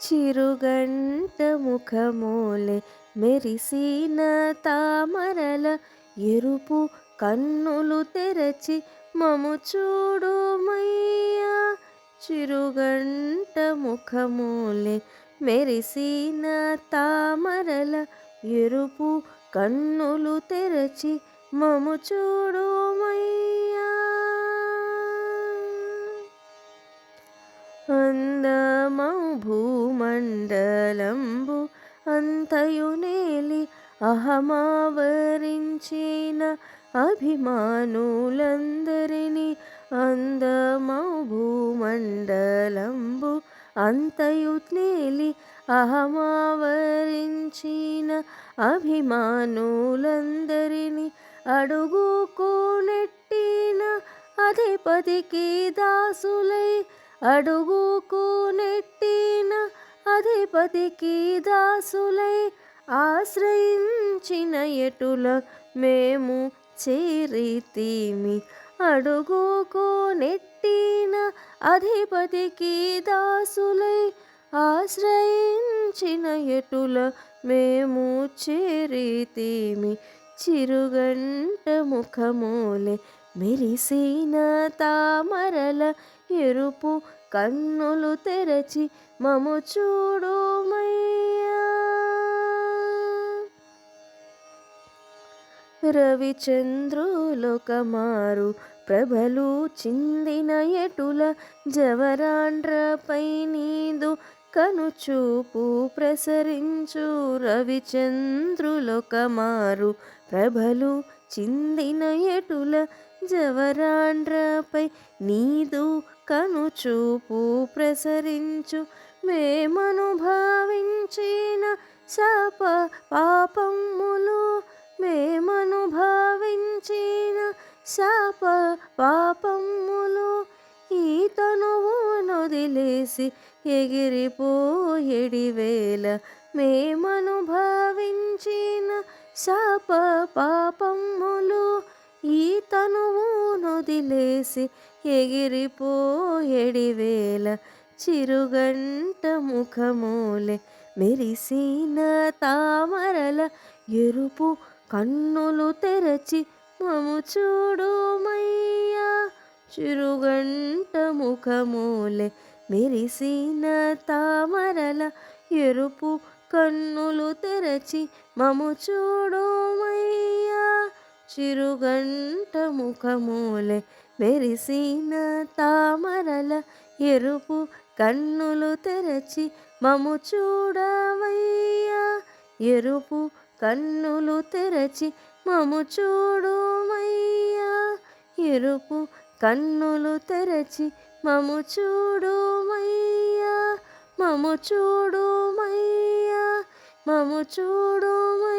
చిరుగంట ముఖమోలె మెరిసిన తామరల ఎరుపు కన్నులు తెరచి మము చూడుమయ్యా. చిరుగంట ముఖమోలె మెరిసిన తామరల ఎరుపు కన్నులు తెరచి మము చూడుమయ్యా. అందమౌ భూమండలంబు అంతయునేలి అహమావరించిన అభిమానులందరినీ. అందమౌ భూమండలంబు అంతయునేలి అహమావరించిన అభిమానులందరినీ. అడుగుకు నెట్టిన అధిపతికి దాసులై అడుగుకు నెట్టిన అధిపతికి దాసులై ఆశ్రయించిన ఎటుల మేము చేరితిమి. అడుగుకు నెట్టిన అధిపతికి దాసులై ఆశ్రయించిన ఎటుల మేము చేరితిమి. చిరుగంట ముఖమోలె మెరిసిన తామరల ఎరుపు కన్నులు తెరచి మము చూడుమయ్యా. రవిచంద్రులొకమారు ప్రభలు చిందిన ఎటుల జవరాండ్రపై నీదు కనుచూపు ప్రసరించు. రవిచంద్రులొకమారు ప్రభలు చిందిన ఎటుల జవరాండ్రపై నీదు కనుచూపు ప్రసరించు. మేమనుభవించిన శాప పాపములు మేమనుభవించిన శాప పాపములు ఈ తనువు నొదిలేసి ఎగిరిపోయేడివేళ. మేమనుభవించిన శాప పాపములు ఈ తనువు నొదిలేసి ఎగిరిపోయేడివేళ. చిరుగంట ముఖమోలె మెరిసిన తామరల ఎరుపు కన్నులు తెరచి మము చూడుమయ్యా. చిరుగంట ముఖమోలె మెరిసిన తామరల ఎరుపు కన్నులు తెరచి మము చూడుమయ్యా. చిరుగంట ముఖమోలె మెరిసిన తామరల ఎరుపు కన్నులు తెరచి మము చూడవయ్యా. ఎరుపు కన్నులు తెరచి మము చూడుమయ్యా. ఎరుపు కన్నులు తెరచి మము చూడుమయ్యా. మము చూడుమయ్యా. మము చూడుమయ్యా.